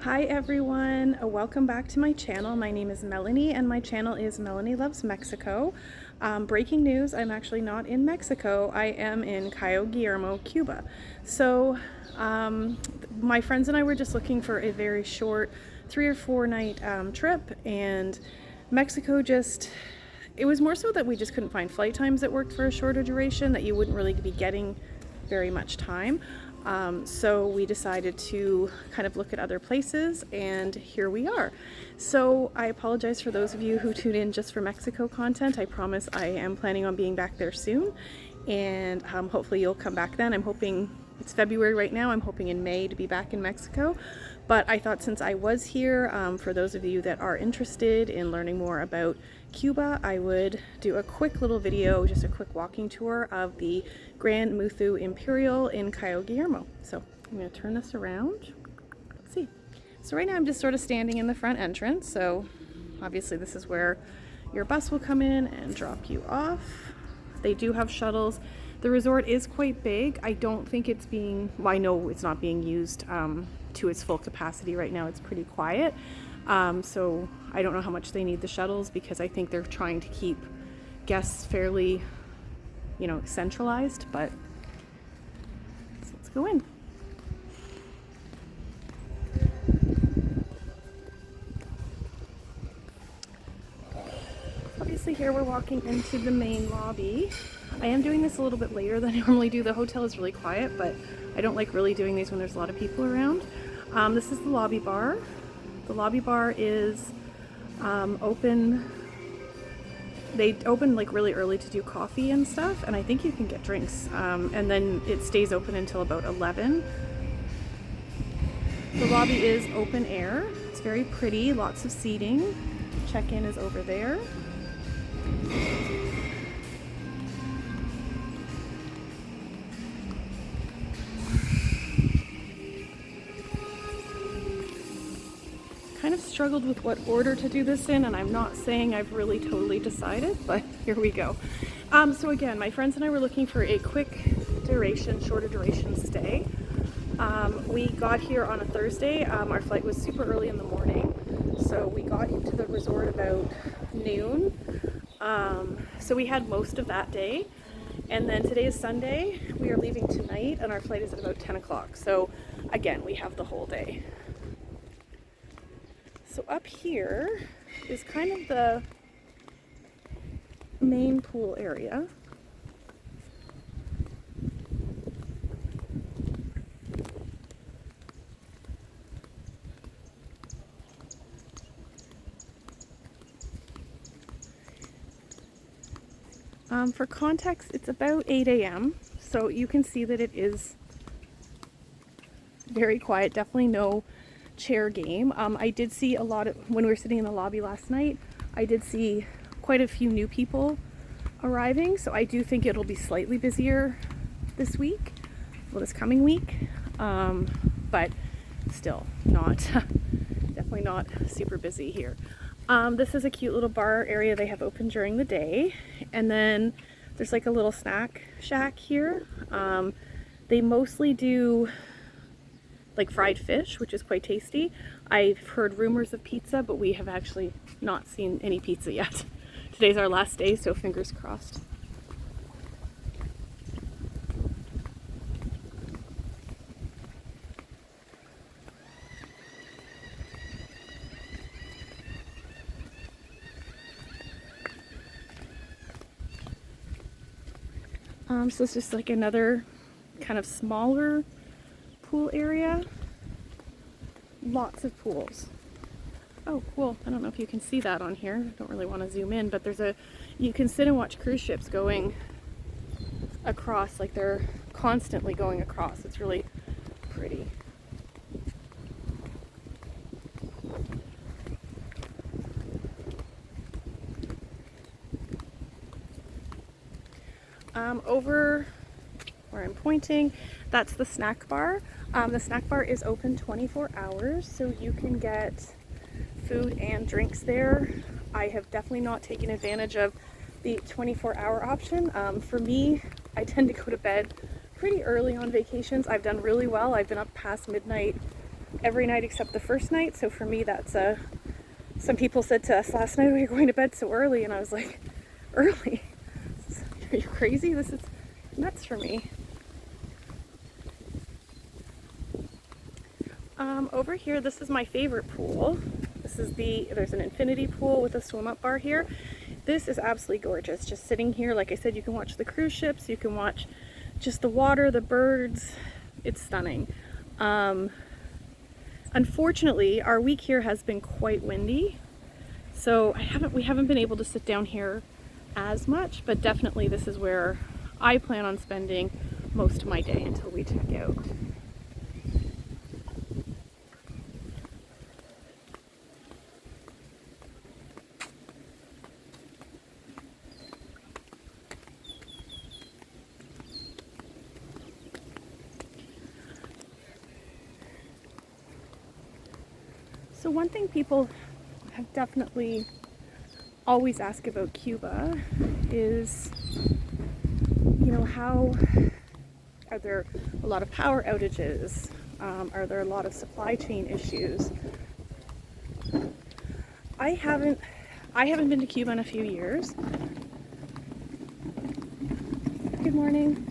Hi everyone, welcome back to my channel. My name is Melanie and my channel is Melanie Loves Mexico. Breaking news, I'm actually not in Mexico. I am in Cayo, Guillermo, Cuba. So my friends and I were just looking for a very short 3 or 4 night trip, and Mexico it was more so that we just couldn't find flight times that worked for a shorter duration, that you wouldn't really be getting very much time. So we decided to kind of look at other places, and here we are. So I apologize for those of you who tune in just for Mexico content. I promise I am planning on being back there soon, and hopefully you'll come back then. I'm hoping, it's February right now, I'm hoping in May to be back in Mexico. But I thought since I was here, for those of you that are interested in learning more about Cuba, I would do a quick little video, just a quick walking tour of the Gran Muthu Imperial in Cayo, Guillermo. So I'm going to turn this around. Let's see. So right now I'm just sort of standing in the front entrance. So obviously this is where your bus will come in and drop you off. They do have shuttles. The resort is quite big. I don't think it's being, well, I know it's not being used to its full capacity right now. It's pretty quiet. So I don't know how much they need the shuttles, because I think they're trying to keep guests fairly, centralized, but so let's go in. Obviously here we're walking into the main lobby. I am doing this a little bit later than I normally do. The hotel is really quiet, but I don't like really doing these when there's a lot of people around. This is the lobby bar. The lobby bar is open. They open like really early to do coffee and stuff, and I think you can get drinks. And then it stays open until about 11. The lobby is open air. It's very pretty, lots of seating. Check-in is over there. Kind of struggled with what order to do this in, and I'm not saying I've really totally decided, but here we go. So again, my friends and I were looking for a quick duration, shorter duration stay. We got here on a Thursday. Our flight was super early in the morning, so we got into the resort about noon. So we had most of that day, and then today is Sunday. We are leaving tonight, and our flight is at about 10 o'clock. So again, we have the whole day. So up here is kind of the main pool area. For context, it's about 8 a.m. So you can see that it is very quiet, definitely no chair game. I did see when we were sitting in the lobby last night, I did see quite a few new people arriving, so I do think it'll be slightly busier this coming week, but still not, definitely not super busy here. This is a cute little bar area they have open during the day, and then there's like a little snack shack here. They mostly do like fried fish, which is quite tasty. I've heard rumors of pizza, but we have actually not seen any pizza yet. Today's our last day, so fingers crossed. So it's just like another kind of smaller pool area. Lots of pools. Oh, cool. I don't know if you can see that on here. I don't really want to zoom in, but you can sit and watch cruise ships going across, like they're constantly going across. It's really pretty. Over where I'm pointing, that's the snack bar. The snack bar is open 24 hours, so you can get food and drinks there. I have definitely not taken advantage of the 24-hour option. For me, I tend to go to bed pretty early on vacations. I've done really well. I've been up past midnight every night except the first night. So for me, that's some people said to us last night, "Oh, you're going to bed so early," and I was like, "Early? Are you crazy? This is nuts for me." Over here, this is my favorite pool. There's an infinity pool with a swim up bar here. This is absolutely gorgeous. Just sitting here, like I said, you can watch the cruise ships, you can watch just the water, the birds. It's stunning. Unfortunately, our week here has been quite windy, so we haven't been able to sit down here as much, but definitely this is where I plan on spending most of my day until we check out. So one thing people have definitely always asked about Cuba is, how are there a lot of power outages? Are there a lot of supply chain issues? I haven't been to Cuba in a few years. Good morning.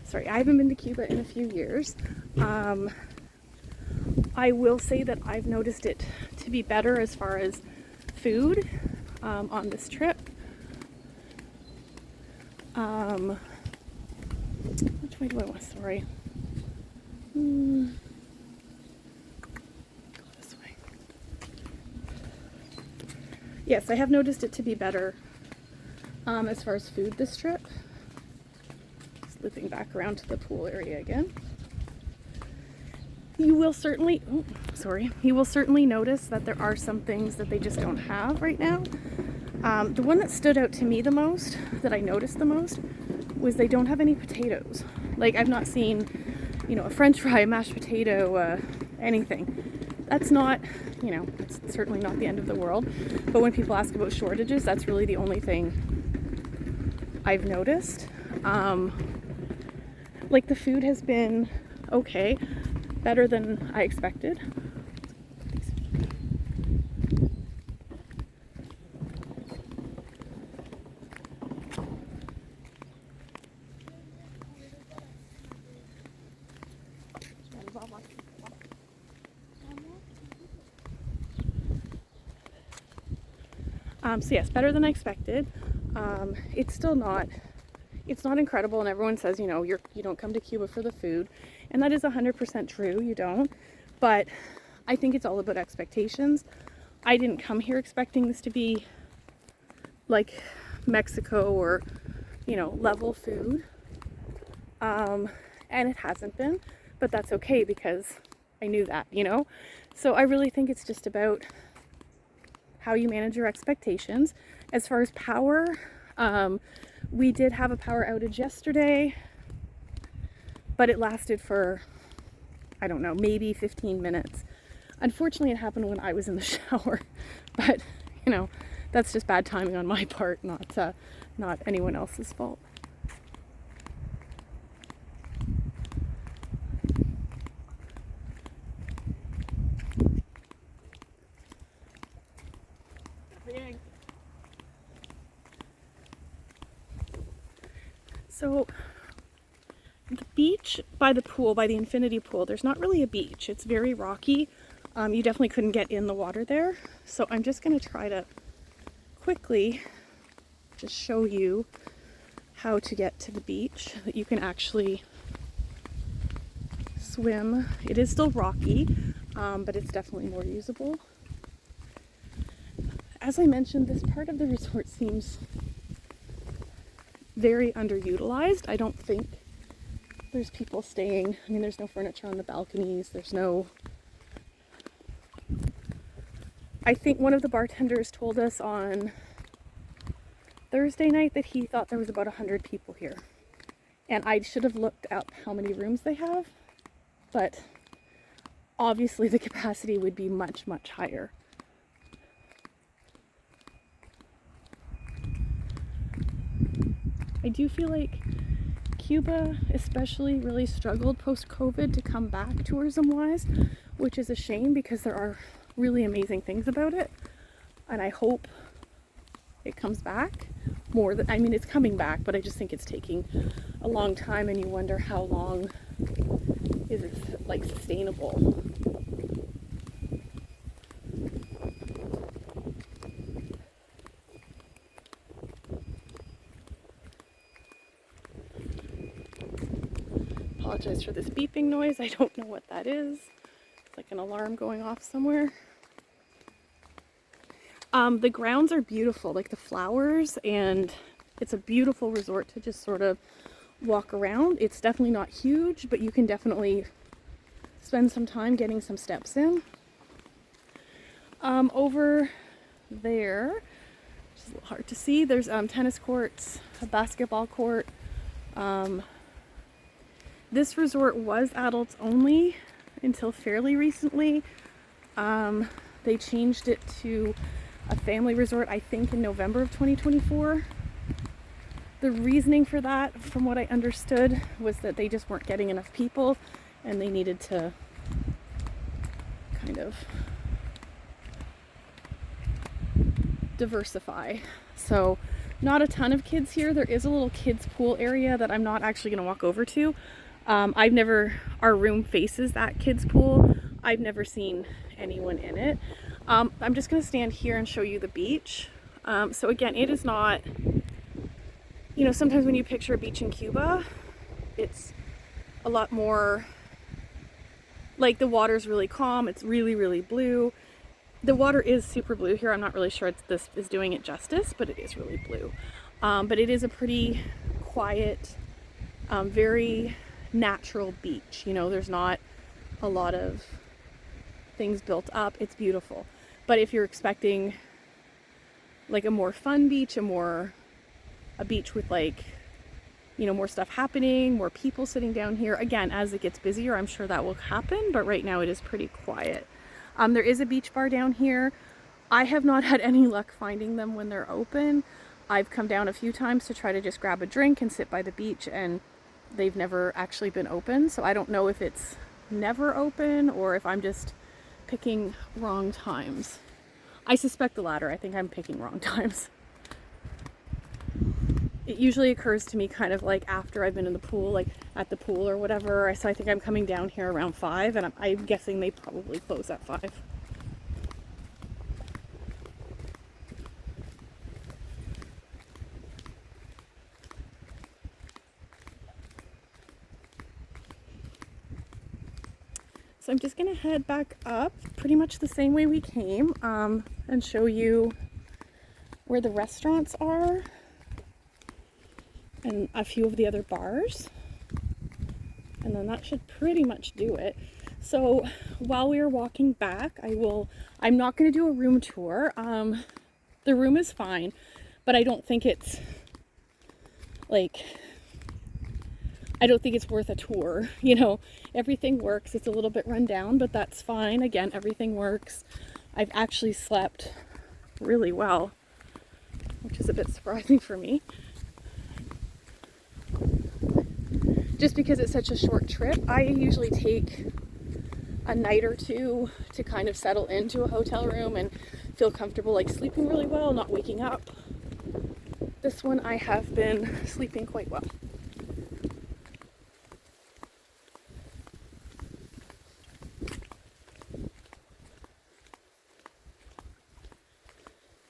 Sorry, I haven't been to Cuba in a few years. I will say that I've noticed it to be better as far as food on this trip. Which way do I want? Sorry. Go this way. Yes, I have noticed it to be better as far as food this trip. Just looping back around to the pool area again. You will certainly notice that there are some things that they just don't have right now. The one that stood out to me the most, that I noticed the most, was they don't have any potatoes. Like, I've not seen, a French fry, a mashed potato, anything. That's not, it's certainly not the end of the world. But when people ask about shortages, that's really the only thing I've noticed. Like, the food has been okay. Better than I expected. So yes, better than I expected. It's not incredible, and everyone says, you don't come to Cuba for the food, and that is 100% true, you don't, but I think it's all about expectations. I didn't come here expecting this to be like Mexico or, level food, and it hasn't been, but that's okay because I knew that, so I really think it's just about how you manage your expectations. As far as power, we did have a power outage yesterday, but it lasted for, I don't know, maybe 15 minutes. Unfortunately, it happened when I was in the shower, but that's just bad timing on my part, not anyone else's fault. So the beach by the pool, by the infinity pool, there's not really a beach. It's very rocky. You definitely couldn't get in the water there. So I'm just going to try to quickly just show you how to get to the beach, that you can actually swim. It is still rocky, but it's definitely more usable. As I mentioned, this part of the resort seems very underutilized. I don't think there's people staying. I mean, there's no furniture on the balconies. I think one of the bartenders told us on Thursday night that he thought there was about 100 people here. And I should have looked up how many rooms they have, but obviously the capacity would be much, much higher. I do feel like Cuba especially really struggled post-COVID to come back tourism-wise, which is a shame because there are really amazing things about it, and I hope it comes back more than, I mean, it's coming back, but I just think it's taking a long time, and you wonder how long is it like sustainable. Apologize for this beeping noise. I don't know what that is. It's like an alarm going off somewhere. The grounds are beautiful, like the flowers, and it's a beautiful resort to just sort of walk around. It's definitely not huge, but you can definitely spend some time getting some steps in. Over there, which is a little hard to see, there's tennis courts, a basketball court. This resort was adults only until fairly recently. They changed it to a family resort, I think, in November of 2024. The reasoning for that, from what I understood, was that they just weren't getting enough people and they needed to kind of diversify. So not a ton of kids here. There is a little kids pool area that I'm not actually going to walk over to. Our room faces that kids pool. I've never seen anyone in it. I'm just going to stand here and show you the beach. So again, it is not, you know, sometimes when you picture a beach in Cuba, it's a lot more, like the water's really calm. It's really, really blue. The water is super blue here. I'm not really sure this is doing it justice, but it is really blue. But it is a pretty quiet, very natural beach. You know, there's not a lot of things built up. It's beautiful. But if you're expecting like a more fun beach, a beach with, like, you know, more stuff happening, more people sitting down here, again, as it gets busier, I'm sure that will happen, but right now it is pretty quiet. There is a beach bar down here. I have not had any luck finding them when they're open. I've come down a few times to try to just grab a drink and sit by the beach, and they've never actually been open. So I don't know if it's never open or if I'm just picking wrong times. I suspect the latter. I think I'm picking wrong times. It usually occurs to me kind of like after I've been in the pool, like at the pool or whatever. So I think I'm coming down here around 5, and I'm guessing they probably close at 5. So I'm just gonna head back up pretty much the same way we came, and show you where the restaurants are and a few of the other bars, and then that should pretty much do it. So while we are walking back, I'm not going to do a room tour. The room is fine, but I don't think it's worth a tour. You know, everything works. It's a little bit run down, but that's fine. Again, everything works. I've actually slept really well, which is a bit surprising for me. Just because it's such a short trip, I usually take a night or two to kind of settle into a hotel room and feel comfortable, like sleeping really well, not waking up. This one I have been sleeping quite well.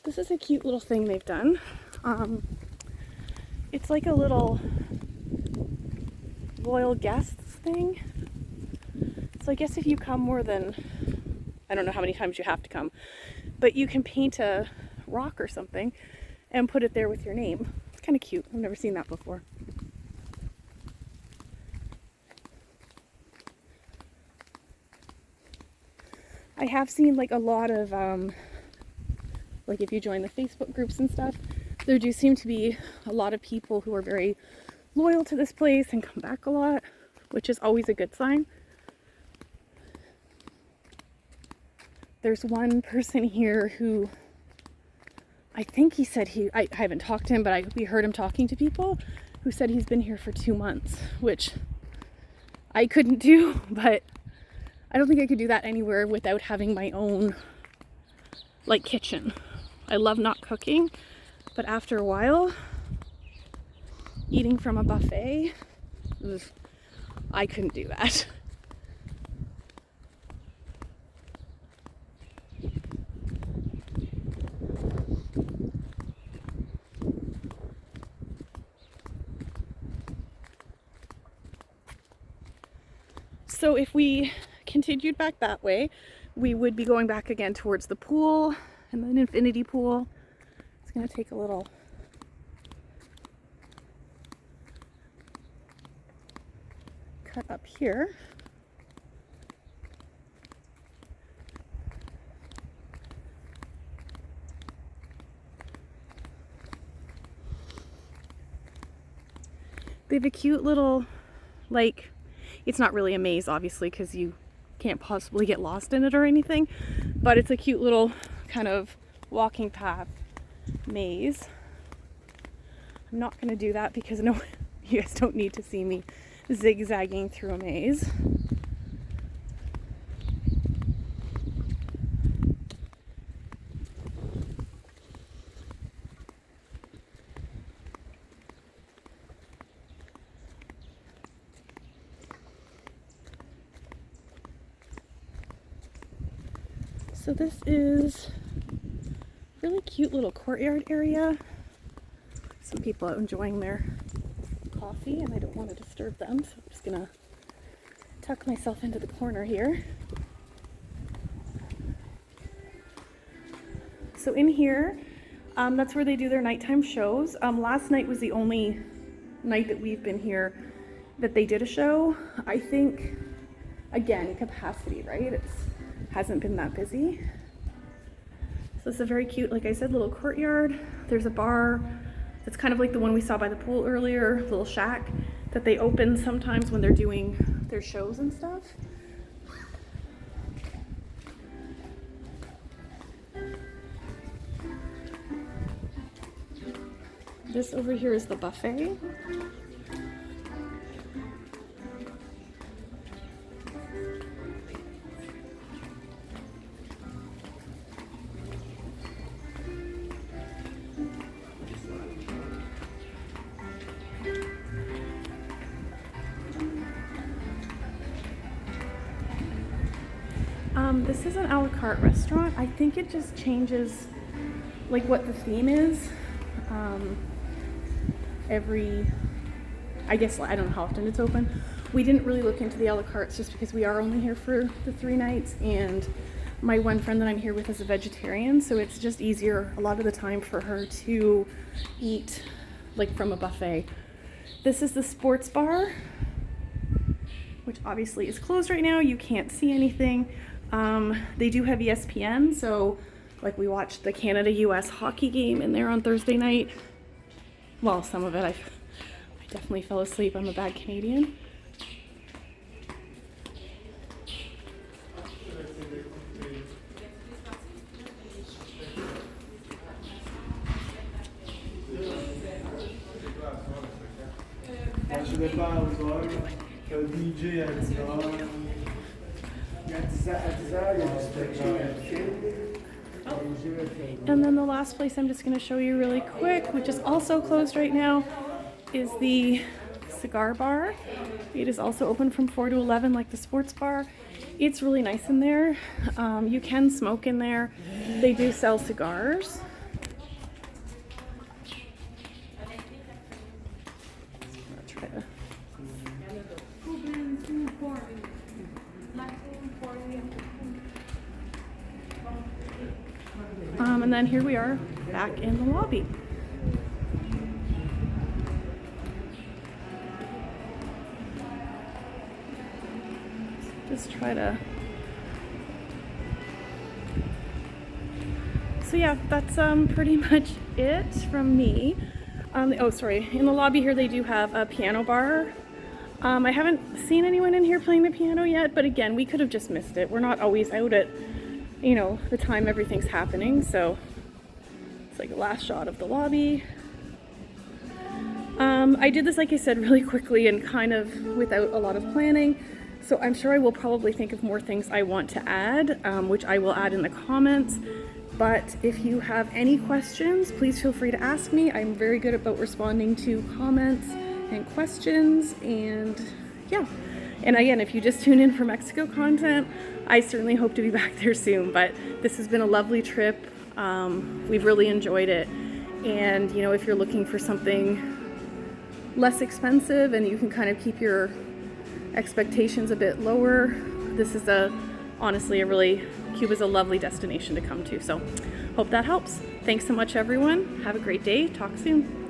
This is a cute little thing they've done. It's like a little royal guests thing. So I guess if you come more than, I don't know how many times you have to come, but you can paint a rock or something and put it there with your name. It's kind of cute. I've never seen that before. I have seen like a lot of, like if you join the Facebook groups and stuff, there do seem to be a lot of people who are very loyal to this place and come back a lot, which is always a good sign. There's one person here who I think he said I haven't talked to him, but we heard him talking to people who said he's been here for 2 months, which I couldn't do, but I don't think I could do that anywhere without having my own, like, kitchen. I love not cooking, but after a while, eating from a buffet, I couldn't do that. So if we continued back that way, we would be going back again towards the pool and then infinity pool. It's going to take a little cut up here. They have a cute little, like, it's not really a maze, obviously, because you can't possibly get lost in it or anything, but it's a cute little kind of walking path maze. I'm not going to do that because no, you guys don't need to see me zigzagging through a maze. So this is a really cute little courtyard area. Some people out enjoying their coffee and I don't want to disturb them, so I'm just gonna tuck myself into the corner here. So in here, that's where they do their nighttime shows. Last night was the only night that we've been here that they did a show. I think, again, capacity, right? It hasn't been that busy. So it's a very cute, like I said, little courtyard. There's a bar that's kind of like the one we saw by the pool earlier, little shack that they open sometimes when they're doing their shows and stuff. This over here is the buffet. This is an a la carte restaurant. I think it just changes like what the theme is I guess, I don't know how often it's open. We didn't really look into the a la cartes just because we are only here for the 3 nights, and my one friend that I'm here with is a vegetarian, so it's just easier a lot of the time for her to eat like from a buffet. This is the sports bar, which obviously is closed right now. You can't see anything. They do have ESPN, so like we watched the Canada-US hockey game in there on Thursday night. Well, some of it, I definitely fell asleep. I'm a bad Canadian. And then the last place I'm just going to show you really quick, which is also closed right now, is the cigar bar. It is also open from 4 to 11 like the sports bar. It's really nice in there. You can smoke in there. They do sell cigars. And then here we are back in the lobby. Just try to... So yeah, that's pretty much it from me. Oh, sorry. In the lobby here they do have a piano bar. I haven't seen anyone in here playing the piano yet, but again, we could have just missed it. We're not always out at, you know, the time everything's happening, so It's like a last shot of the lobby. I did this, like I said, really quickly and kind of without a lot of planning. So I'm sure I will probably think of more things I want to add, which I will add in the comments. But if you have any questions, please feel free to ask me. I'm very good about responding to comments and questions, and yeah. And again, if you just tune in for Mexico content, I certainly hope to be back there soon. But this has been a lovely trip. We've really enjoyed it. And you know, if you're looking for something less expensive and you can kind of keep your expectations a bit lower, this is honestly a really, Cuba's a lovely destination to come to. So hope that helps. Thanks so much, everyone. Have a great day. Talk soon.